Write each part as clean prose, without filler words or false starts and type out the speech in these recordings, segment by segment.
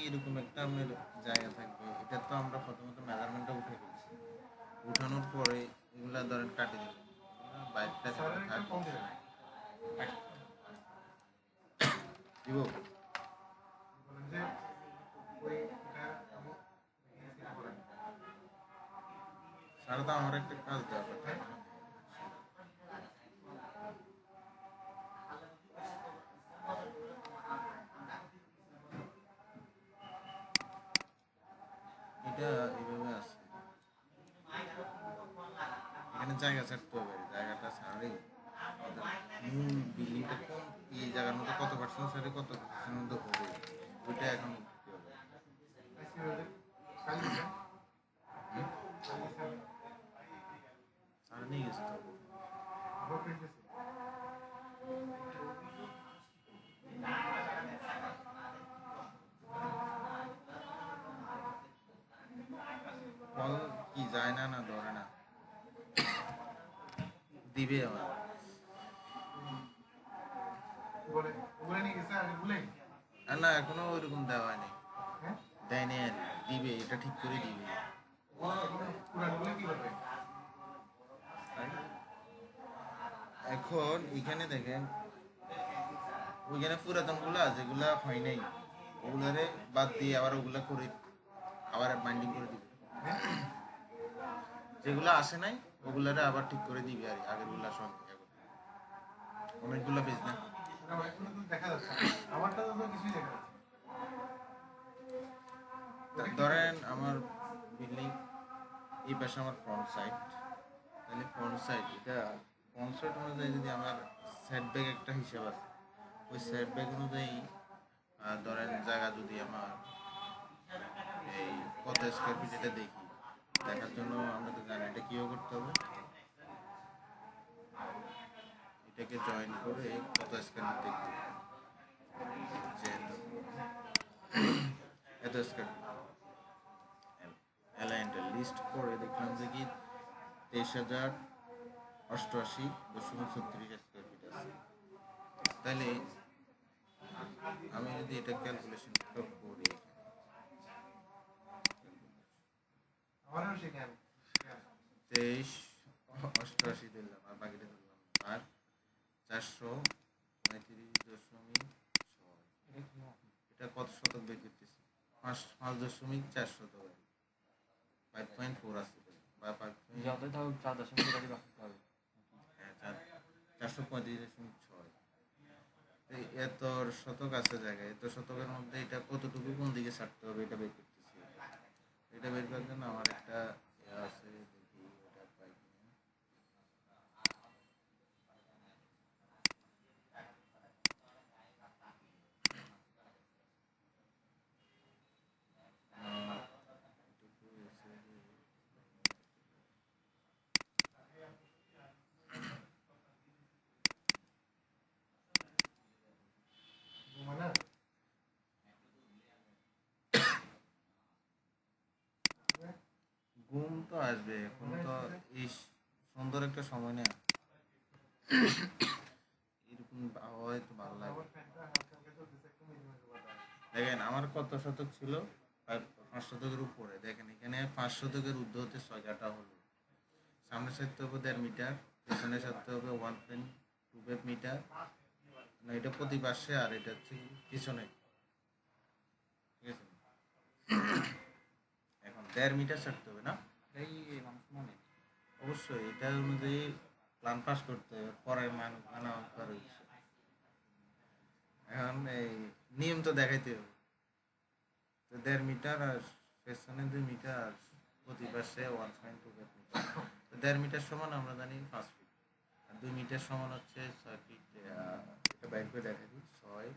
এরকম একটা আপনার জায়গা থাকবে, এটা তো আমরা প্রথমত মেজারমেন্টটা উঠে ফেলছি, উঠানোর পরে এগুলা ধরেন কাটে দিবেন, বাইকটা দিব স্যার, তো আমার একটা কাজ দেওয়া কথা। এটা এইভাবে আছে, এখানে জায়গা ছাড়তে হবে, জায়গাটা ছাড়লেই মূল বিল্ডিংটা কোন এই জায়গার মধ্যে কত পার্সেন্ট ছাড়ে কত পার্সেন্ট মধ্যে হবে, ওইটা এখন উঠতে হবে। স্যার নিয়ে গেছে তো। কল কি যায় না, না ধরে না, দিবে আবার। আর না, এখনো ওইরকম দেওয়া হয়নি, দেয়নি আর দিবে, এটা ঠিক করে দিবে। এখন এখানে দেখেন, ওইখানে পুরাতন গুলা যেগুলা হয় নাই ওগুলারে বাদ দিয়ে আবার ওগুলা করে আবার বাইন্ডিং করে দিবে, যেগুলো আসে নাই ওগুলারে আবার ঠিক করে দিবে আর আগের গুলা সঙ্গে অনেকগুলো পেজ না। ধরেন আমার বিল্ডিং এই পাশে আমার ফ্রন্ট সাইড, তাহলে ফ্রন্ট সাইড এটা ফ্রন্ট সাইড অনুযায়ী যদি আমার সেটব্যাক একটা হিসাব আছে, ওই সেটব্যাক অনুযায়ী ধরেন জায়গা যদি আমার এই কত স্কোয়ার ফিট এটা দেখি, দেখার জন্য আমরা তো জানি এটা কীভাবে করতে হবে, এটাকে জয়েন করে কত স্কোয়ার ফিট দেখতে হবে, এত স্কোয়ার অ্যালাইনটা লিস্ট করে দেখলাম যে কি 23,088.36 স্কোয়ার ফিট আছে। তাহলে আমি যদি এটা ক্যালকুলেশন করি, 23,88 দিলাম আর বাকিটা দিলাম আর 435.6, এটা কত শতক বের করতেছি, 5.4 শতক, 5.4 আছে বা 435.6, এত শতক আছে জায়গায়, এত শতকের মধ্যে এটা কতটুকু কোন দিকে ছাড়তে হবে এটা বের করতেছি। এটা বের করার জন্য আমার একটা আছে, দেখি এটা পাই কিনা। ঘুম তো আসবে, এখন তো এই সুন্দর একটা সময় না, এরকম আবহাওয়ায় তো ভালো লাগে। দেখেন আমার কত শতক ছিল, 5 শতকের উপরে, দেখেন এখানে 5 শতকের ঊর্ধ্ব হতে 6 কাটা হলো, সামনে সারতে হবে 1.5 মিটার, পেছনে সারতে হবে 1.25 মিটার, না এটা প্রতি পাশে, আর এটা হচ্ছে পিছনে, ঠিক আছে। এখন 1.5 মিটার ছাড়তে হবে না, অবশ্যই এটা অনুযায়ী প্ল্যান পাস করতে হবে, পরের মানুষ মানা করার ইচ্ছে। এখন এই নিয়ম তো দেখাইতে হবে, তো 1.5 মিটার আর পেছনে 2 মিটার আর প্রতি পাশে 1.25 মিটার, তো 1.5 মিটার সমান আমরা জানি 5 ফিট, আর 2 মিটার সমান হচ্ছে 6 ফিট। এটা বাইর করে দেখা দিই, 6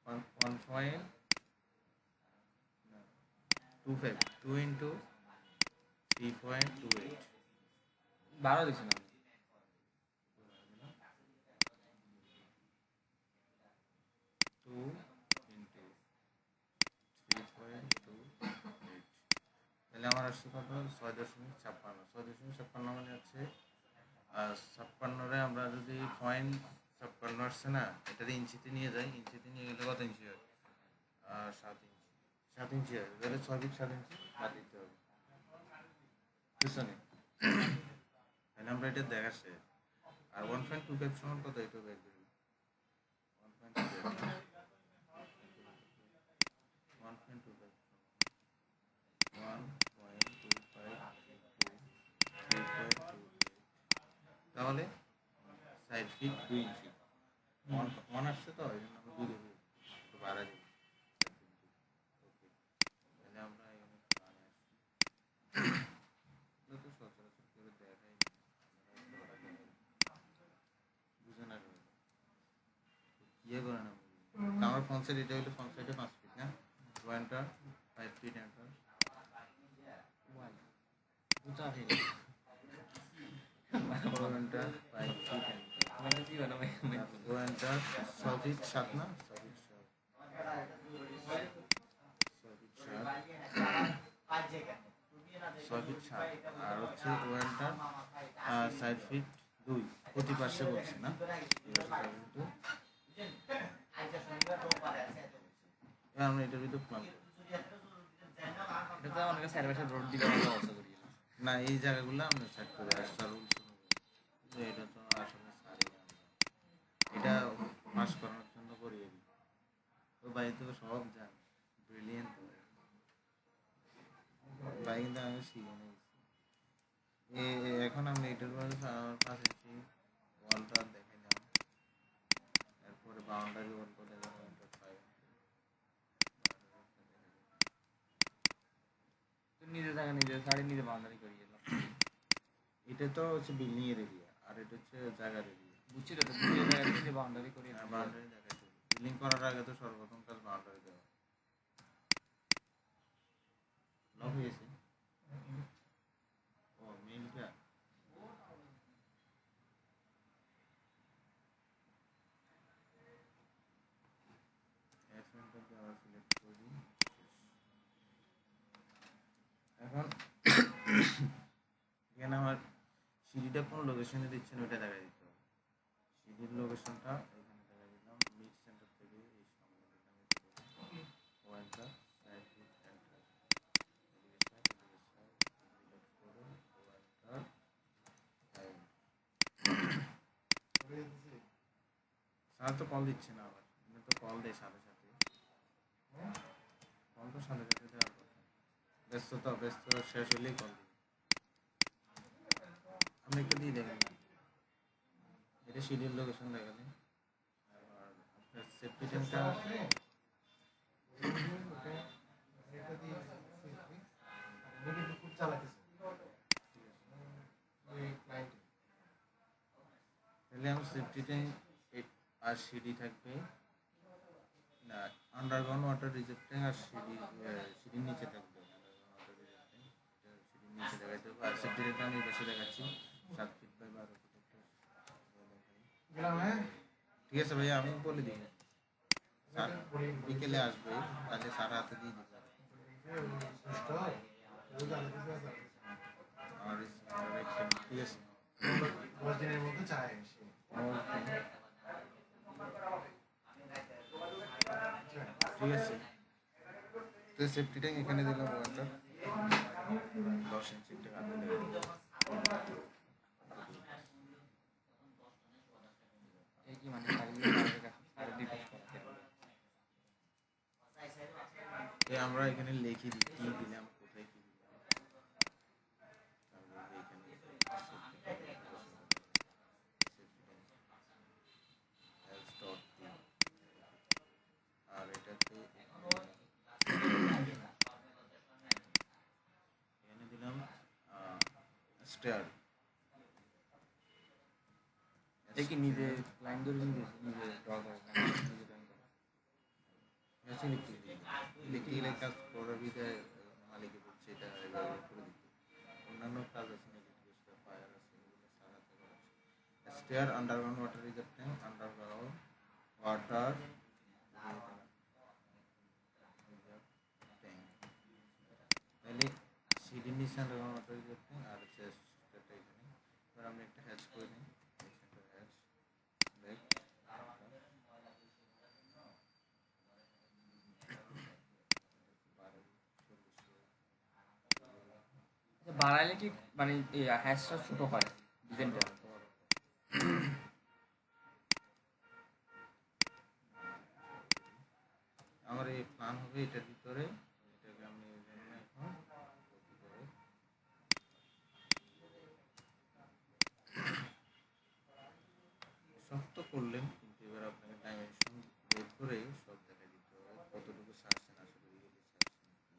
1.25, 2 ইন্টু 3.28, 12 দিছি না, 2 ইন্টু 3.28, তাহলে আমার আসছে কত, 6.56, 6.56 মানে হচ্ছে 56রে আমরা যদি 0.56 56 আসছে না, এটাতে ইঞ্চিতে নিয়ে যাই, ইঞ্চিতে নিয়ে গেলে কত ইঞ্চি হয়? 7 ইঞ্চি, 7 ইঞ্চি হয়, তাহলে 6 ফিট 7 ইঞ্চি বাদ দিতে হবে পিছনে। তাহলে আমরা এটা দেখা শেষ। আর 1.25 সমান কত, এটা বের করি। 1.25 তাহলে 4 ফিট 2 ইঞ্চি। ওয়ান আসছে তো, এই জন্য আমরা 2 দেবো, একটু বাড়া দিই। ওকে, তাহলে আমরা এখানে প্ল্যানে আসছি। এটা তো সচরাচর কেউ দেখাই না, বুঝে না কেউ। ইয়ে করে না, আমার ফ্রন্ট সাইড এটা হলো, ফ্রন্ট সাইডে 5 ফিট না, ওয়ানটা 5 ফিট এন্টার বুঝা হয়ে ওয়ানটা 5 ফিট এন্টার মানে কি বানা ভাই ওয়ানটা 6 ফিট 7 না, 6 ফিট 6 ফিট 7 আর হচ্ছে ওয়ানটা 4 ফিট 2 প্রতি পাশে বলছি না, আমরা এটার ভিতরে প্ল্যান করি এটা তো অনেক সাইড বাই সাইড রোড দিকে আমরা অবস্থা করি না, এই জায়গাগুলো আমরা সেট করে এক্সট্রা রুলস অনুযায়ী। এটা তো আসলে সারি না, এটা পাস করানোর জন্য করিয়ে দিই। তো ভাই তো সব জান, ব্রিলিয়েন্ট ভাই, কিন্তু আমি শিখে নিয়েছি। এখন আমি এটার মধ্যে আমার 5 ইঞ্চি ওয়ালটা দেখে নিলাম, এরপরে বাউন্ডারি ওয়ালটা দেখে নিলাম, তো নিজে জায়গা নিজে শাড়ি নিজে বাউন্ডারি করি গেলাম। এটা তো হচ্ছে বিল্ডিং এর এরিয়া, আর এটা হচ্ছে জায়গার এরিয়া। বুঝছি তো নিজে জায়গা নিজে বাউন্ডারি করি বাউন্ডারি দেখাইতে বিল্ডিং করার আগে তো সর্বপ্রথম কাজ বাউন্ডারি দেওয়া। লক হয়েছে, ও মেইলটা অ্যাসাইনমেন্টটাকে আবার সিলেক্ট করি। এখন এখানে আমার সিঁড়িটা কোন লোকেশনে দিচ্ছেন ওইটা দেখা দিতে হবে। সিঁড়ির লোকেশনটা এখানে দেখা দিলাম, মিড সেন্টার থেকে এই সামনে দিলাম, ওয়ানটা সাইড ফিট সেন্টার স্যার তো কল দিচ্ছে না, আবার তো কল দেয় সাথে সাথে, কল তো সাথে সাথে দেওয়ার কথা। ব্যস্ত শেষ হলেই কল দিই। আপনি একটু দিয়ে দেখেন, এটা সিডিউল লোকেশন দেখালেন, আর আপনার সেফটি ট্যাঙ্কটা তাহলে আমার সেফটি ট্যাঙ্ক আর সিডি থাকবে না, আন্ডারগ্রাউন্ড ওয়াটার রিজার্ভ ট্যাঙ্ক আর সিডির নিচে থাকবে। সিডির নিচে দেখাইতে হবে। আর সেফটি ট্যাঙ্কটা আমি এই পাশে দেখাচ্ছি, 7 ফিট বাই 12 ফিট। ঠিক আছে ভাইয়া, আমি বলে দিই, স্যার বিকেলে আসবে, তাহলে স্যার হাতে দিয়ে দিতে হবে। আর ঠিক আছে, 10 দিনের মধ্যে চাই ঠিক আছে। তো সেফটি ট্যাঙ্ক এখানে দিলাম, ওয়াটার 10 ইঞ্চি টাকা এই কি মানে সাড়ে 2 পাশ করতে আমরা এখানে লিখে দিই কি দিলাম, কোথায় কি দিলাম। আর এটাতে এখানে দিলাম স্টেয়ার। এই কি নিজে লাইন ধরে নিজে ড্র করে নিজে ড্রয়িং করে ইলেকট্রিক্যাল কাজ করার ভিতরে মালিকে বলছে এটা এভাবে করে দিতে। অন্যান্য কাজ আছে, ইলেকট্রিক্যাল ফায়ার আছে, এগুলো সারাতে পারছে। Stair, underground water reserve tank, underground water tank, তাহলে সিডির নিচে আন্ডারগ্রাউন্ড ওয়াটার রিজার্ভ ট্যাঙ্ক আর হচ্ছে স্টেয়ারটা এখানে। এবার আমরা একটা হ্যাচ করে নিই, হ্যাচ ব্যাক বাড়াইলে কি মানে হ্যাশটা ছোট হয় ডিজাইনটা? আমার এই প্ল্যান হবে এটার ভিতরে, এটাকে আমি এই জন্য এখন copy করে সব তো করলেন, কিন্তু এবার আপনাকে ডাইমেনশন বের করে সব দেখা দিতে হবে কতটুকু সারছেন আসলে রিয়েলি সারছেন কি,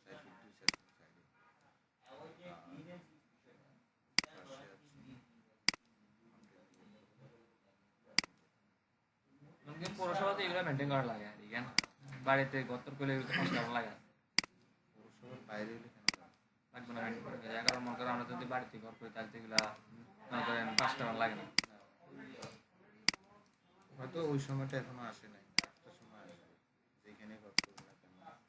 সাইড ফিট দুই সারছেন সাইডে পাশে আছে কিন্তু পৌরসভাতে এগুলো মেনটেন করা লাগে আর কেন বাড়িতে গত্তর করলে এগুলো কষ্ট করা লাগে পৌরসভার বাইরে হলে কেন যাবে? লাগবে না মেনটেন করে দেয় কারণ মনে করেন আমরা যদি বাড়িতে ঘর করি তাহলে তো এগুলা মনে করেন 5 টাকা লাগে না। হয়তো ওই সময়টা এখনো আসে নাই, একটা সময় আসবে যেখানে ঘর করবে না কেন লাগবে।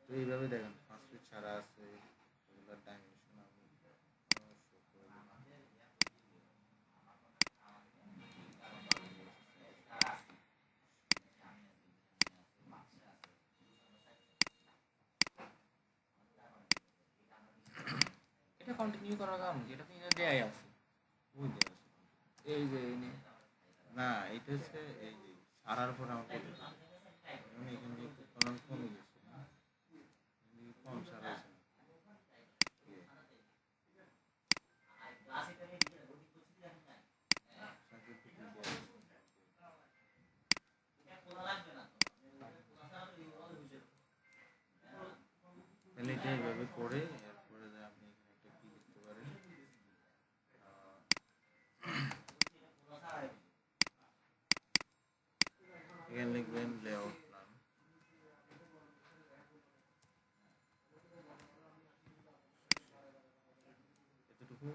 তো এইভাবে দেখেন 5 ফিট ছাড়া আছে, এগুলোর ডাইমেনশন আমি show করে দিলাম। এটা কন্টিনিউ করার কারণ কি? এটা তো ইনে দেয়াই আছে ওই দেওয়া আছে। এই যে এনে না এটা হচ্ছে এই যে সারার পর আমার কত মানে এখান দিয়ে একটু ফলন কমে গেছে না, এখান দিয়ে কম সারা আছে না। সাথে একটু কি দেওয়া আছে? তাহলে এটা এইভাবে করে এরপরে যে আপনি এখানে একটা কি লিখতে পারেন, এখানে লিখবেন লেআউট প্ল্যান, এতটুকু